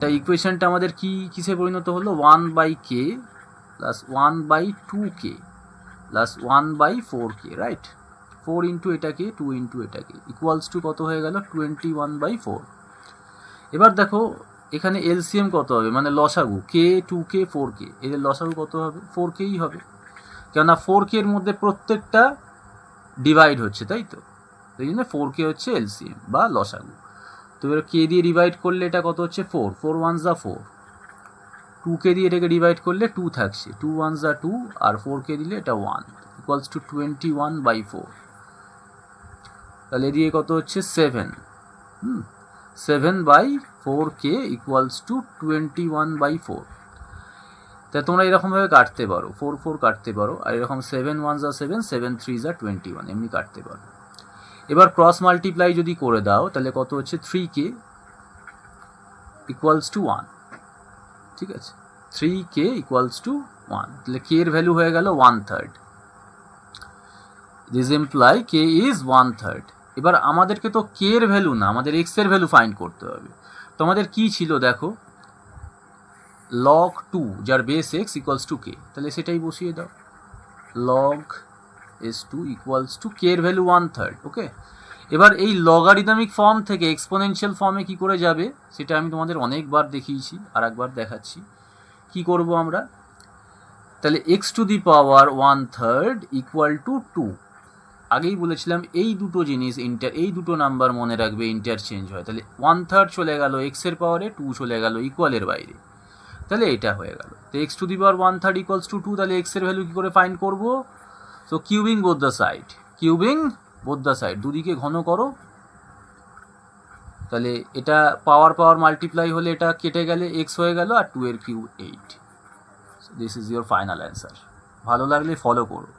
তাই ইকুয়েশনটা আমাদের কিসে পরিণত হলো, 1/k plus 1/2k plus 1/4k, right? 4 into এটাকে 2 ইন্টু এটাকে ইকুয়ালস টু কত হয়ে গেল, 21/4। এবার দেখো এখানে এলসিএম কত হবে, মানে লসাগু, কে 2k 4k, এদের লসাগু কত হবে, 4kই হবে, কেননা 4k এর মধ্যে প্রত্যেকটা ডিভাইড হচ্ছে, তাই তো, এই জন্য 4k হচ্ছে এলসিএম বা লসাগু। তো এবার কে দিয়ে ডিভাইড করলে এটা কত হচ্ছে, 4, 4 1s are 4, 2k দিয়ে এটাকে ডিভাইড করলে 2 থাকছে, 2 1s are 2, আর 4k দিলে এটা 1, ইকুয়ালস টু 21/4। তাহলে এদিকে কত হচ্ছে 7, 7/4k ইকুয়ালস টু 21/4। তা তোমরা এরকমভাবে কাটতে পারো, 4 4 কাটতে পারো, আর এরকম 7 1s are 7, 7 3s are 21, এমনি কাটতে পারো। এবার ক্রস মাল্টিপ্লাই যদি করে দাও তাহলে কত হচ্ছে, 3k ইকুয়ালস টু 1, ঠিক আছে, 3k ইকুয়ালস টু 1, তাহলে k এর ভ্যালু হয়ে গেল 1/3। This imply k is 1/3। এবার আমাদেরকে তো k এর ভ্যালু না, আমাদের x এর ভ্যালু ফাইন্ড করতে হবে। তো আমাদের কি ছিল দেখো, log 2 যার base x equals to k, তাহলে সেটাই বসিয়ে দাও, log s2 equals to k এর ভ্যালু 1/3, ওকে। এবার এই লগারিদমিক ফর্ম থেকে এক্সপোনেনশিয়াল ফর্মে কি করে যাবে সেটা আমি তোমাদের অনেকবার দেখিয়েছি, আর একবার দেখাচ্ছি। কি করব আমরা, তাহলে x to the power 1/3 equal to 2। আগেই বলেছিলাম এই দুটো জিনিস এই দুটো নাম্বার মনে রাখবে, ইন্টারচেঞ্জ হয়। তাহলে 1/3 চলে গেল x এর পাওয়ারে, 2 চলে গেল ইকুয়ালের বাইরে, তাহলে এটা হয়ে গেল। তো x to the power 1/3 equals to 2, তাহলে x এর ভ্যালু কি করে ফাইন্ড করব, so cubing both the side, cubing both the side, দুদিকে ঘন করো, তাহলে এটা পাওয়ার মাল্টিপ্লাই হলে এটা কেটে গেলে x হয়ে গেল, আর 2 এর cube 8। This is your final answer. ভালো লাগলে ফলো করো।